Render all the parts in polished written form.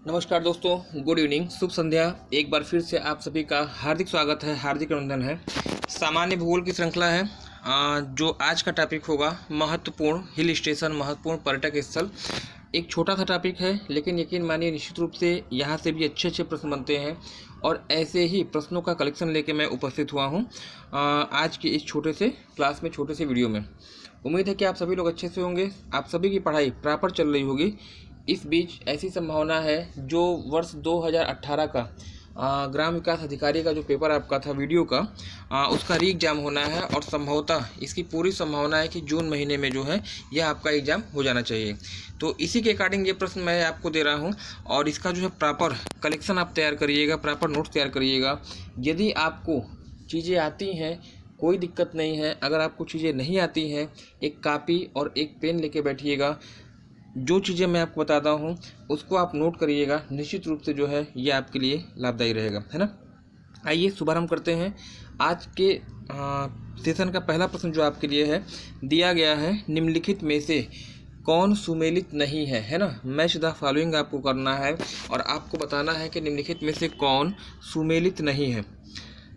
नमस्कार दोस्तों, good evening, शुभ संध्या। एक बार फिर से आप सभी का हार्दिक स्वागत है, हार्दिक अभिनंदन है। सामान्य भूगोल की श्रृंखला है। जो आज का टॉपिक होगा महत्वपूर्ण हिल स्टेशन, महत्वपूर्ण पर्यटक स्थल। एक छोटा सा टॉपिक है, लेकिन यकीन मानिए निश्चित रूप से यहाँ से भी अच्छे अच्छे प्रश्न बनते हैं और ऐसे ही प्रश्नों का कलेक्शन लेके मैं उपस्थित हुआ हूँ आज की इस छोटे से क्लास में, छोटे से वीडियो में। उम्मीद है कि आप सभी लोग अच्छे से होंगे, आप सभी की पढ़ाई प्रॉपर चल रही होगी। इस बीच ऐसी संभावना है जो वर्ष 2018 का ग्राम विकास अधिकारी का जो पेपर आपका था वीडियो का, उसका री एग्ज़ाम होना है और संभवतः इसकी पूरी संभावना है कि जून महीने में जो है यह आपका एग्ज़ाम हो जाना चाहिए। तो इसी के अकॉर्डिंग ये प्रश्न मैं आपको दे रहा हूँ और इसका जो है प्रॉपर कलेक्शन आप तैयार करिएगा, प्रॉपर नोट्स तैयार करिएगा। यदि आपको चीज़ें आती हैं कोई दिक्कत नहीं है, अगर आपको चीज़ें नहीं आती हैं एक कापी और एक पेन लेके बैठिएगा। जो चीज़ें मैं आपको बताता हूँ उसको आप नोट करिएगा, निश्चित रूप से जो है ये आपके लिए लाभदायी रहेगा, है ना। आइए शुभारंभ करते हैं। आज के सेशन का पहला प्रश्न जो आपके लिए है, दिया गया है निम्नलिखित में से कौन सुमेलित नहीं है, है ना। मैच द फॉलोइंग आपको करना है और आपको बताना है कि निम्नलिखित में से कौन सुमेलित नहीं है।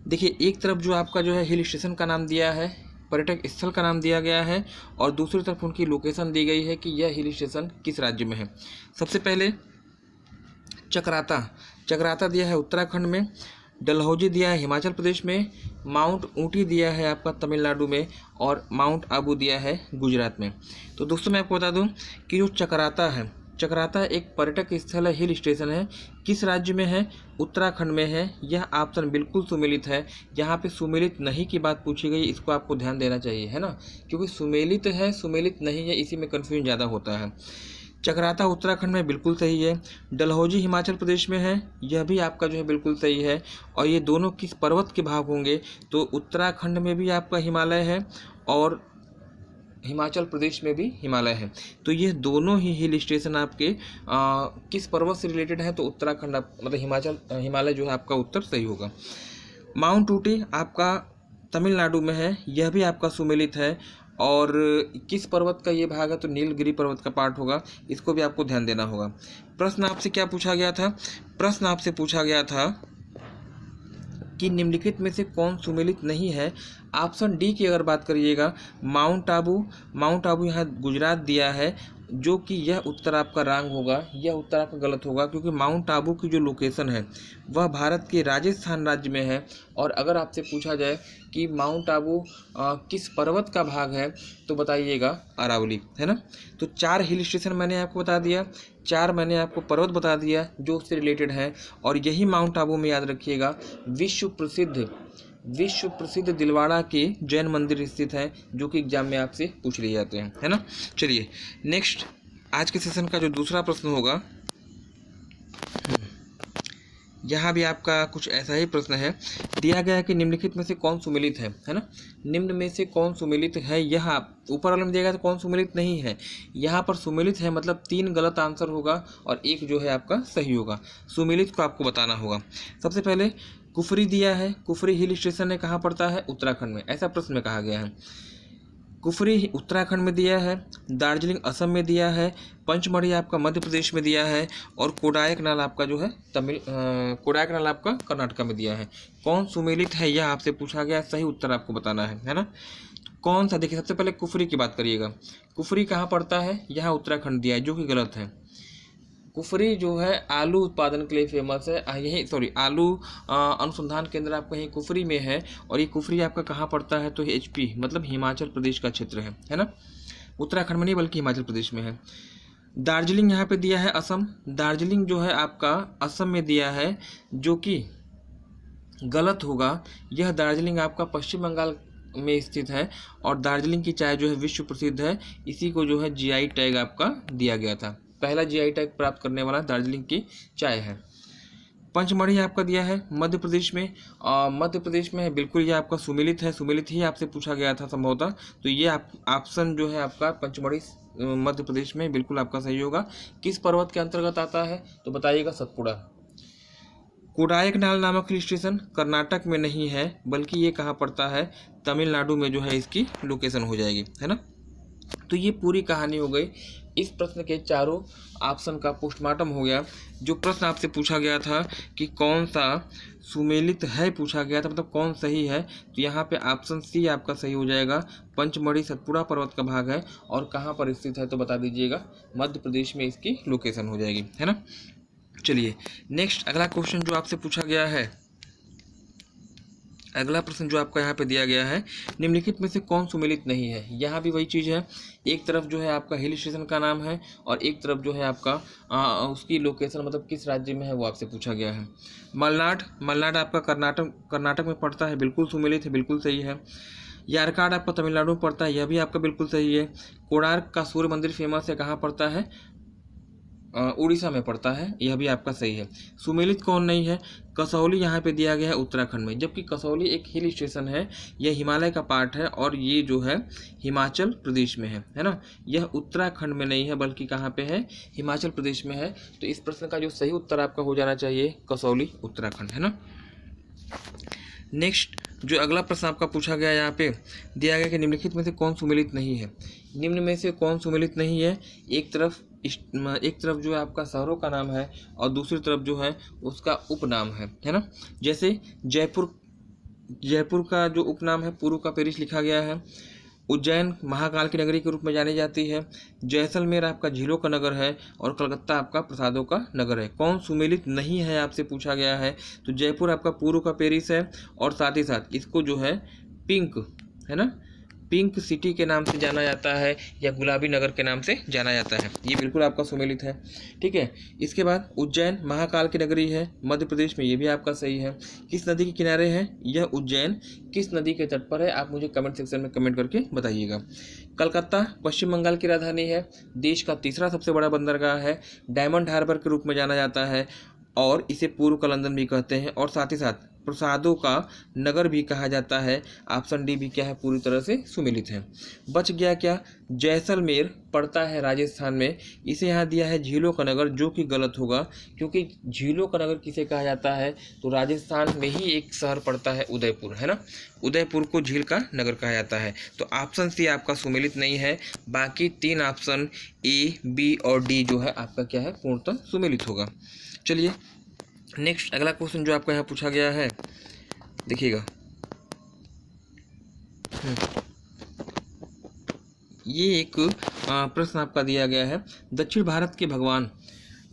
देखिए, एक तरफ जो आपका जो है हिल स्टेशन का नाम दिया है, पर्यटक स्थल का नाम दिया गया है और दूसरी तरफ उनकी लोकेशन दी गई है कि यह हिल स्टेशन किस राज्य में है। सबसे पहले चक्राता दिया है उत्तराखंड में, डलहौजी दिया है हिमाचल प्रदेश में, माउंट ऊटी दिया है आपका तमिलनाडु में और माउंट आबू दिया है गुजरात में। तो दोस्तों मैं आपको बता दूं कि जो चक्राता एक पर्यटक स्थल है, हिल स्टेशन है, किस राज्य में है? उत्तराखंड में है। यह ऑप्शन बिल्कुल सुमेलित है। यहाँ पे सुमेलित नहीं की बात पूछी गई, इसको आपको ध्यान देना चाहिए, है ना, क्योंकि सुमेलित है सुमेलित नहीं है इसी में कन्फ्यूजन ज़्यादा होता है। चक्राता उत्तराखंड में बिल्कुल सही है। डलहौजी हिमाचल प्रदेश में है, यह भी आपका जो है बिल्कुल सही है। और ये दोनों किस पर्वत के भाग होंगे? तो उत्तराखंड में भी आपका हिमालय है और हिमाचल प्रदेश में भी हिमालय है। तो ये दोनों ही हिल स्टेशन आपके किस पर्वत से रिलेटेड है? तो उत्तराखंड मतलब हिमालय जो है आपका उत्तर सही होगा। माउंट ऊटी आपका तमिलनाडु में है, यह भी आपका सुमेलित है। और किस पर्वत का ये भाग है? तो नीलगिरी पर्वत का पार्ट होगा, इसको भी आपको ध्यान देना होगा। प्रश्न आपसे क्या पूछा गया था? प्रश्न आपसे पूछा गया था कि निम्नलिखित में से कौन सुमेलित नहीं है। ऑप्शन डी की अगर बात करिएगा, माउंट आबू यहाँ गुजरात दिया है, जो कि यह उत्तर आपका रॉन्ग होगा, यह उत्तर आपका गलत होगा, क्योंकि माउंट आबू की जो लोकेशन है वह भारत के राजस्थान राज्य में है। और अगर आपसे पूछा जाए कि माउंट आबू किस पर्वत का भाग है, तो बताइएगा अरावली, है ना। तो 4 हिल स्टेशन मैंने आपको बता दिया, 4 मैंने आपको पर्वत बता दिया जो उससे रिलेटेड है। और यही माउंट आबू में याद रखिएगा विश्व प्रसिद्ध दिलवाड़ा के जैन मंदिर स्थित है, जो कि एग्जाम में आपसे पूछ लिए जाते हैं, है ना। चलिए नेक्स्ट, आज के सेशन का जो दूसरा प्रश्न होगा, यहाँ भी आपका कुछ ऐसा ही प्रश्न है। दिया गया है कि निम्नलिखित में से कौन सुमेलित है ना। निम्न में से कौन सुमेलित है? यहाँ ऊपर वाले में दिया गया तो कौन सुमेलित नहीं है, यहाँ पर सुमेलित है, मतलब 3 गलत आंसर होगा और 1 जो है आपका सही होगा। सुमेलित को आपको बताना होगा। सबसे पहले कुफरी दिया है, कुफरी हिल स्टेशन है, कहाँ पड़ता है? उत्तराखंड में, ऐसा प्रश्न में कहा गया है। कुफरी उत्तराखंड में दिया है, दार्जिलिंग असम में दिया है, पंचमढ़ी आपका मध्य प्रदेश में दिया है और कोडाईकनाल आपका जो है कोडाईकनाल आपका कर्नाटक में दिया है। कौन सुमेलित है यह आपसे पूछा गया, सही उत्तर आपको बताना है ना। कौन सा? देखिए, सबसे पहले कुफरी की बात करिएगा। कुफरी कहाँ पड़ता है? यहाँ उत्तराखंड दिया है, जो कि गलत है। कुफरी जो है आलू उत्पादन के लिए फेमस है, आलू अनुसंधान केंद्र आपका यही कुफरी में है। और ये कुफरी आपका कहाँ पड़ता है? तो HP मतलब हिमाचल प्रदेश का क्षेत्र है ना। उत्तराखंड में नहीं बल्कि हिमाचल प्रदेश में है। दार्जिलिंग यहाँ पे दिया है असम, दार्जिलिंग जो है आपका असम में दिया है, जो कि गलत होगा। यह दार्जिलिंग आपका पश्चिम बंगाल में स्थित है और दार्जिलिंग की चाय जो है विश्व प्रसिद्ध है, इसी को जो है GI टैग आपका दिया गया था। पहला GI टैग प्राप्त करने वाला दार्जिलिंग की चाय है। पंचमढ़ी आपका दिया है मध्य प्रदेश में, मध्य प्रदेश में है, बिल्कुल ये आपका सुमेलित है, सुमेलित ही आपसे पूछा गया था संभवतः। तो ये ऑप्शन जो है आपका पंचमढ़ी मध्य प्रदेश में बिल्कुल आपका सही होगा। किस पर्वत के अंतर्गत आता है? तो बताइएगा सतपुड़ा। कोडाईकनाल नामक हिल स्टेशन कर्नाटक में नहीं है, बल्कि ये कहाँ पड़ता है? तमिलनाडु में जो है इसकी लोकेशन हो जाएगी, है ना। तो ये पूरी कहानी हो गई इस प्रश्न के चारों ऑप्शन का पोस्टमार्टम हो गया। जो प्रश्न आपसे पूछा गया था कि कौन सा सुमेलित है पूछा गया था, मतलब कौन सही है, तो यहाँ पे ऑप्शन सी आपका सही हो जाएगा। पंचमढ़ी सतपुड़ा पर्वत का भाग है और कहाँ पर स्थित है तो बता दीजिएगा, मध्य प्रदेश में इसकी लोकेशन हो जाएगी, है ना। चलिए नेक्स्ट अगला क्वेश्चन जो आपसे पूछा गया है, अगला प्रश्न जो आपका यहाँ पे दिया गया है, निम्नलिखित में से कौन सुमेलित नहीं है। यहाँ भी वही चीज़ है, एक तरफ जो है आपका हिल स्टेशन का नाम है और एक तरफ जो है आपका उसकी लोकेशन मतलब किस राज्य में है वो आपसे पूछा गया है। मलनाड आपका कर्नाटक में पड़ता है, बिल्कुल सुमेलित है, बिल्कुल सही है। यारकाड आपका तमिलनाडु में पड़ता है, यह भी आपका बिल्कुल सही है। कोणार्क का सूर्य मंदिर फेमस है, कहाँ पड़ता है, उड़ीसा में पड़ता है, यह भी आपका सही है। सुमेलित कौन नहीं है, कसौली यहाँ पे दिया गया है उत्तराखंड में, जबकि कसौली एक हिल स्टेशन है, यह हिमालय का पार्ट है और ये जो है हिमाचल प्रदेश में है ना। यह उत्तराखंड में नहीं है बल्कि कहाँ पे है, हिमाचल प्रदेश में है। तो इस प्रश्न का जो सही उत्तर आपका हो जाना चाहिए कसौली उत्तराखंड, है ना। नेक्स्ट जो अगला प्रश्न आपका पूछा गया, यहाँ पे दिया गया कि निम्नलिखित में से कौन सुमेलित नहीं है। निम्न में से कौन सुमेलित नहीं है, एक तरफ जो है आपका शहरों का नाम है और दूसरी तरफ जो है उसका उपनाम है ना। जैसे जयपुर का जो उपनाम है पूर्व का पेरिस लिखा गया है। उज्जैन महाकाल की नगरी के रूप में जानी जाती है। जैसलमेर आपका झीलों का नगर है और कलकत्ता आपका प्रसादों का नगर है। कौन सुमेलित नहीं है आपसे पूछा गया है, तो जयपुर आपका पूर्व का पेरिस है और साथ ही साथ इसको जो है पिंक, है ना, पिंक सिटी के नाम से जाना जाता है या गुलाबी नगर के नाम से जाना जाता है, ये बिल्कुल आपका सुमेलित है, ठीक है। इसके बाद उज्जैन महाकाल की नगरी है मध्य प्रदेश में, ये भी आपका सही है। किस नदी के किनारे है यह उज्जैन, किस नदी के तट पर है, आप मुझे कमेंट सेक्शन में कमेंट करके बताइएगा। कलकत्ता पश्चिम बंगाल की राजधानी है, देश का तीसरा सबसे बड़ा बंदरगाह है, डायमंड हार्बर के रूप में जाना जाता है और इसे पूर्व का लंदन भी कहते हैं और साथ ही साथ प्रसादों का नगर भी कहा जाता है। ऑप्शन डी भी क्या है, पूरी तरह से सुमेलित है। बच गया क्या, जैसलमेर पड़ता है राजस्थान में, इसे यहाँ दिया है झीलों का नगर, जो कि गलत होगा क्योंकि झीलों का नगर किसे कहा जाता है, तो राजस्थान में ही एक शहर पड़ता है उदयपुर, है ना, उदयपुर को झील का नगर कहा जाता है। तो ऑप्शन सी आपका सुमेलित नहीं है, बाकी तीन ऑप्शन ए बी और डी जो है आपका क्या है, पूर्णतः सुमेलित होगा। चलिए नेक्स्ट अगला क्वेश्चन जो आपका यहाँ पूछा गया है, देखिएगा, ये एक प्रश्न आपका दिया गया है। दक्षिण भारत के भगवान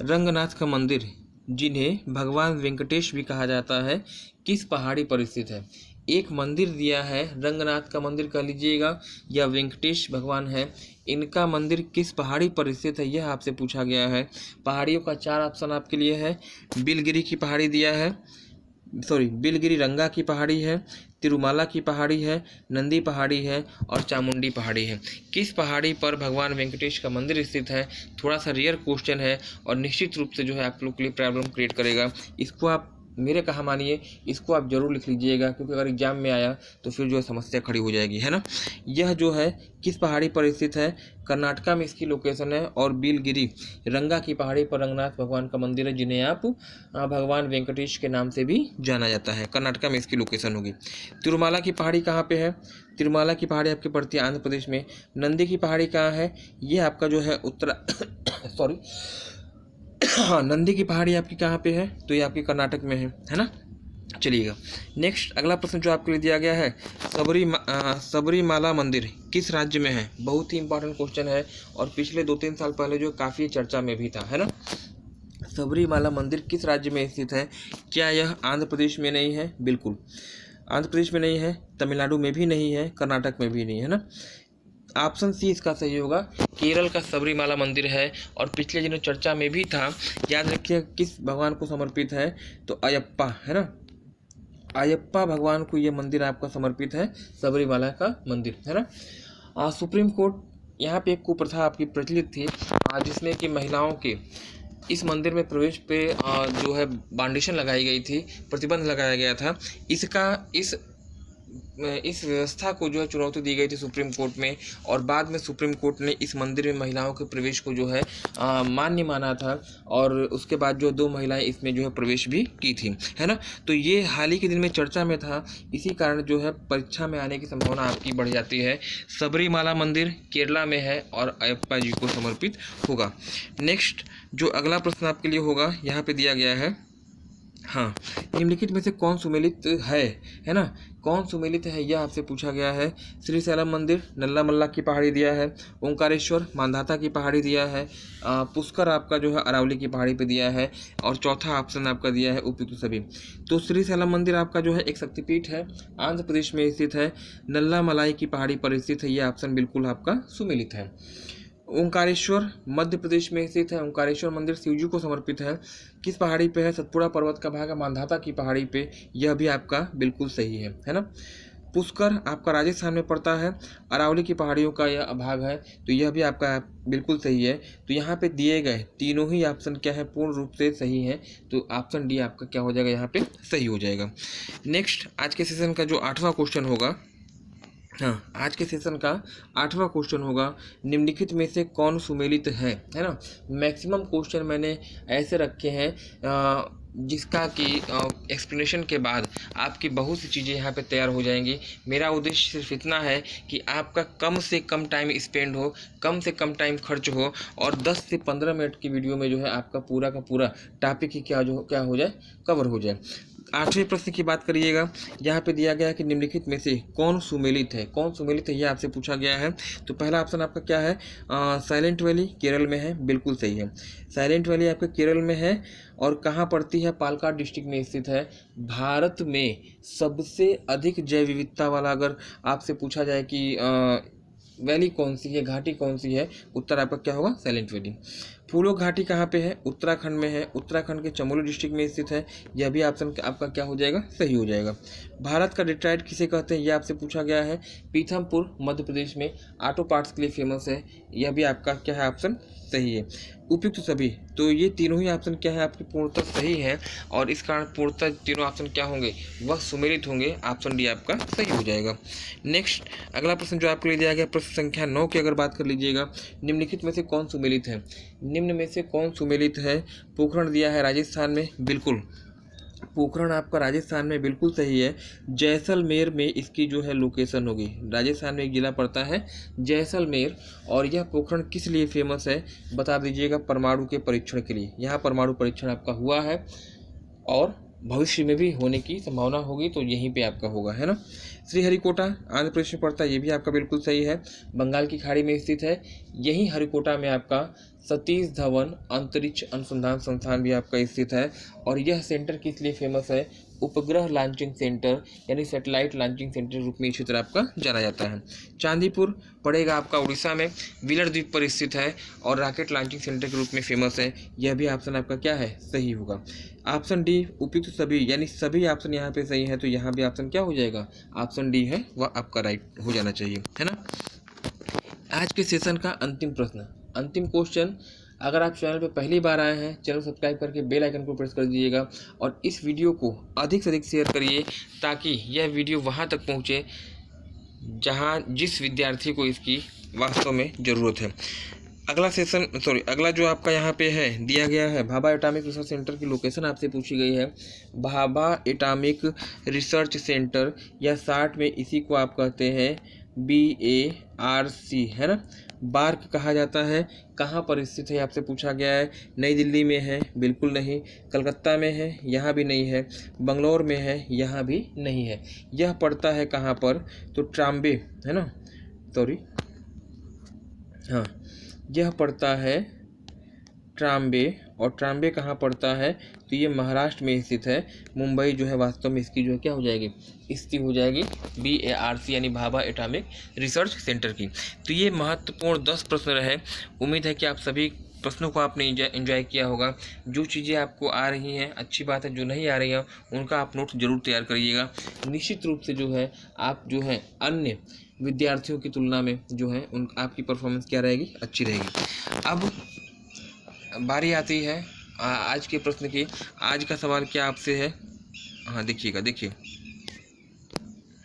रंगनाथ का मंदिर, जिन्हें भगवान वेंकटेश भी कहा जाता है, किस पहाड़ी पर स्थित है। एक मंदिर दिया है, रंगनाथ का मंदिर कह लीजिएगा या वेंकटेश भगवान है, इनका मंदिर किस पहाड़ी पर स्थित है, यह आपसे पूछा गया है। पहाड़ियों का चार ऑप्शन आपके लिए है। बिलगिरी की पहाड़ी दिया है, बिलगिरी रंगा की पहाड़ी है, तिरुमाला की पहाड़ी है, नंदी पहाड़ी है और चामुंडी पहाड़ी है। किस पहाड़ी पर भगवान वेंकटेश का मंदिर स्थित है, थोड़ा सा रेयर क्वेश्चन है और निश्चित रूप से जो है आप लोग के लिए प्रॉब्लम क्रिएट करेगा। इसको आप मेरे कहा मानिए, इसको आप जरूर लिख लीजिएगा क्योंकि अगर एग्जाम में आया तो फिर जो है समस्या खड़ी हो जाएगी, है ना। यह जो है किस पहाड़ी पर स्थित है, कर्नाटका में इसकी लोकेशन है और बिलगिरी रंगा की पहाड़ी पर रंगनाथ भगवान का मंदिर है, जिन्हें आप भगवान वेंकटेश के नाम से भी जाना जाता है। कर्नाटका में इसकी लोकेशन होगी। तिरुमाला की पहाड़ी कहाँ पे है, तिरुमाला की पहाड़ी आपकी पड़ती है आंध्र प्रदेश में। नंदी की पहाड़ी कहाँ है, ये आपका जो है हाँ, नंदी की पहाड़ी आपकी कहाँ पे है, तो ये आपकी कर्नाटक में है ना। चलिएगा नेक्स्ट अगला प्रश्न जो आपके लिए दिया गया है, सबरीमाला मंदिर किस राज्य में है। बहुत ही इंपॉर्टेंट क्वेश्चन है और पिछले 2-3 साल पहले जो काफ़ी चर्चा में भी था, है ना। सबरीमाला मंदिर किस राज्य में स्थित है, क्या यह आंध्र प्रदेश में नहीं है, बिल्कुल आंध्र प्रदेश में नहीं है, तमिलनाडु में भी नहीं है, कर्नाटक में भी नहीं है ना। ऑप्शन सी इसका सही होगा, केरल का सबरीमाला मंदिर है और पिछले दिनों चर्चा में भी था। याद रखिए किस भगवान को समर्पित है, तो अयप्पा, है ना, अयप्पा भगवान को ये मंदिर आपका समर्पित है, सबरीमाला का मंदिर, है ना। सुप्रीम कोर्ट यहाँ पे एक कुप्रथा आपकी प्रचलित थी जिसमें कि महिलाओं के इस मंदिर में प्रवेश पे जो है बांडिशन लगाई गई थी, प्रतिबंध लगाया गया था। इस इस व्यवस्था को जो है चुनौती दी गई थी सुप्रीम कोर्ट में, और बाद में सुप्रीम कोर्ट ने इस मंदिर में महिलाओं के प्रवेश को जो है मान्य माना था, और उसके बाद जो 2 महिलाएं इसमें जो है प्रवेश भी की थी, है ना। तो ये हाल ही के दिन में चर्चा में था, इसी कारण जो है परीक्षा में आने की संभावना आपकी बढ़ जाती है। सबरीमाला मंदिर केरला में है और अयप्पा जी को समर्पित होगा। नेक्स्ट जो अगला प्रश्न आपके लिए होगा, यहाँ पे दिया गया है, हाँ, निम्नलिखित में से कौन सुमेलित है ना, कौन सुमेलित है यह आपसे पूछा गया है। श्री सैलम मंदिर नल्ला मल्ला की पहाड़ी दिया है, ओंकारेश्वर मांधाता की पहाड़ी दिया है, पुष्कर आपका जो है अरावली की पहाड़ी पे दिया है, और चौथा ऑप्शन आपका दिया है उपयुक्त सभी। तो श्री सैलम मंदिर आपका जो है एक शक्तिपीठ है, आंध्र प्रदेश में स्थित है, नल्ला मलाई की पहाड़ी पर स्थित है, यह ऑप्शन बिल्कुल आपका सुमेलित है। ओंकारेश्वर मध्य प्रदेश में स्थित है, ओंकारेश्वर मंदिर शिवजी को समर्पित है, किस पहाड़ी पे है, सतपुड़ा पर्वत का भाग है मांधाता की पहाड़ी पे, यह भी आपका बिल्कुल सही है ना। पुष्कर आपका राजस्थान में पड़ता है, अरावली की पहाड़ियों का यह भाग है, तो यह भी आपका बिल्कुल सही है। तो यहाँ पे दिए गए तीनों ही ऑप्शन क्या है, पूर्ण रूप से सही है, तो ऑप्शन डी आपका क्या हो जाएगा, यहाँ पे सही हो जाएगा। नेक्स्ट आज के सेशन का जो 8वां क्वेश्चन होगा, हाँ, आज के सेशन का 8वां क्वेश्चन होगा, निम्नलिखित में से कौन सुमेलित है ना। मैक्सिमम क्वेश्चन मैंने ऐसे रखे हैं जिसका कि एक्सप्लेनेशन के बाद आपकी बहुत सी चीज़ें यहाँ पे तैयार हो जाएंगी। मेरा उद्देश्य सिर्फ इतना है कि आपका कम से कम टाइम स्पेंड हो, कम से कम टाइम खर्च हो, और 10 से 15 मिनट की वीडियो में जो है आपका पूरा का पूरा टॉपिक ही क्या हो जाए, कवर हो जाए। 8वें प्रश्न की बात करिएगा, यहाँ पे दिया गया है कि निम्नलिखित में से कौन सुमेलित है, कौन सुमेलित है, यह आपसे पूछा गया है। तो पहला ऑप्शन आपका क्या है, साइलेंट वैली केरल में है, बिल्कुल सही है। साइलेंट वैली आपके केरल में है, और कहाँ पड़ती है, पालक्काड डिस्ट्रिक्ट में स्थित है। भारत में सबसे अधिक जैव विविधता वाला अगर आपसे पूछा जाए कि वैली कौन सी है, घाटी कौन सी है, उत्तर आपका क्या होगा, साइलेंट वैली। फूलो घाटी कहाँ पे है, उत्तराखंड में है, उत्तराखंड के चमोली डिस्ट्रिक्ट में स्थित है, यह भी ऑप्शन आपका क्या हो जाएगा, सही हो जाएगा। भारत का डेट्राइट किसे कहते हैं, यह आपसे पूछा गया है, पीथमपुर मध्य प्रदेश में ऑटो पार्ट्स के लिए फेमस है, यह भी आपका क्या है, ऑप्शन सही है। उपयुक्त सभी, तो ये तीनों ही ऑप्शन क्या है, आपके पूर्णतः सही है, और इस कारण पूर्णतः तीनों ऑप्शन क्या होंगे, वह सुमेलित होंगे, ऑप्शन डी आपका सही हो जाएगा। नेक्स्ट अगला प्रश्न जो आपके लिए दिया गया, प्रश्न संख्या 9 की अगर बात कर लीजिएगा, निम्नलिखित में से कौन सुमेलित है, निम्न में से कौन सुमेलित है। पोखरण दिया है राजस्थान में, बिल्कुल पोखरण आपका राजस्थान में बिल्कुल सही है। जैसलमेर में इसकी जो है लोकेशन होगी, राजस्थान में एक जिला पड़ता है जैसलमेर, और यह पोखरण किस लिए फेमस है बता दीजिएगा, परमाणु के परीक्षण के लिए। यहाँ परमाणु परीक्षण आपका हुआ है, और भविष्य में भी होने की संभावना होगी, तो यहीं पे आपका होगा, है ना। श्रीहरिकोटा आंध्र प्रदेश में पड़ता है, ये भी आपका बिल्कुल सही है, बंगाल की खाड़ी में स्थित है। यही हरिकोटा में आपका सतीश धवन अंतरिक्ष अनुसंधान संस्थान भी आपका स्थित है, और यह सेंटर किस लिए फेमस है, उपग्रह लॉन्चिंग सेंटर यानी सैटेलाइट लॉन्चिंग सेंटर के रूप में इसी तरह आपका जाना जाता है। चांदीपुर पड़ेगा आपका उड़ीसा में, व्हीलर द्वीप पर स्थित है, और रॉकेट लॉन्चिंग सेंटर के रूप में फेमस है, यह भी ऑप्शन आपका क्या है, सही होगा। ऑप्शन डी उपयुक्त सभी, यानी सभी ऑप्शन यहाँ पे सही है, तो यहाँ भी ऑप्शन क्या हो जाएगा, ऑप्शन डी है वह आपका राइट हो जाना चाहिए, है ना। आज के सेशन का अंतिम प्रश्न, अंतिम क्वेश्चन, अगर आप चैनल पर पहली बार आए हैं, चैनल सब्सक्राइब करके बेल आइकन को प्रेस कर दीजिएगा, और इस वीडियो को अधिक से अधिक शेयर करिए, ताकि यह वीडियो वहां तक पहुंचे जिस विद्यार्थी को इसकी वास्तव में ज़रूरत है। अगला जो आपका यहाँ पे है दिया गया है, भाभा एटॉमिक रिसर्च सेंटर की लोकेशन आपसे पूछी गई है। भाभा एटॉमिक रिसर्च सेंटर, या शार्ट में इसी को आप कहते हैं BARC, है ना, बार्क कहा जाता है। कहाँ पर स्थित है आपसे पूछा गया है, नई दिल्ली में है, बिल्कुल नहीं। कलकत्ता में है, यहाँ भी नहीं है। बंगलौर में है, यहाँ भी नहीं है। यह पड़ता है कहाँ पर, तो ट्राम्बे, है ना, सॉरी, हाँ, यह पड़ता है ट्राम्बे, और ट्राम्बे कहाँ पड़ता है, तो ये महाराष्ट्र में स्थित है। मुंबई जो है वास्तव में इसकी जो है क्या हो जाएगी, स्थिति हो जाएगी BARC यानी भाभा एटॉमिक रिसर्च सेंटर की। तो ये महत्वपूर्ण 10 प्रश्न रहे। उम्मीद है कि आप सभी प्रश्नों को आपने एंजॉय किया होगा। जो चीज़ें आपको आ रही हैं अच्छी बात है, जो नहीं आ रही हैं उनका आप नोट जरूर तैयार करिएगा। निश्चित रूप से जो है आप जो है अन्य विद्यार्थियों की तुलना में जो है आपकी परफॉर्मेंस क्या रहेगी, अच्छी रहेगी। अब बारी आती है आज के प्रश्न की। आज का सवाल क्या आपसे है, हाँ देखिएगा, देखिए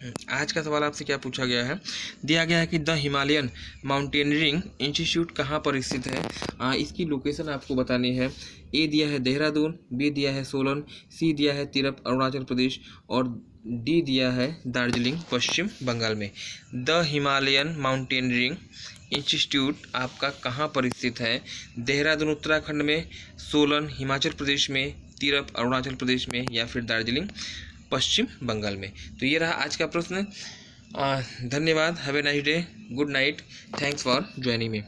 आज का सवाल आपसे क्या पूछा गया है, दिया गया है कि द हिमालयन माउंटेनियरिंग इंस्टीट्यूट कहाँ पर स्थित है। इसकी लोकेशन आपको बतानी है। ए दिया है देहरादून, बी दिया है सोलन, सी दिया है तिरप अरुणाचल प्रदेश और डी दिया है दार्जिलिंग पश्चिम बंगाल में। द हिमालयन माउंटेनियरिंग इंस्टीट्यूट आपका कहाँ पर स्थित है, देहरादून उत्तराखंड में, सोलन हिमाचल प्रदेश में, तिरप अरुणाचल प्रदेश में या फिर दार्जिलिंग पश्चिम बंगाल में। तो ये रहा आज का प्रश्न। धन्यवाद। Have a nice day, good night, thanks for joining me.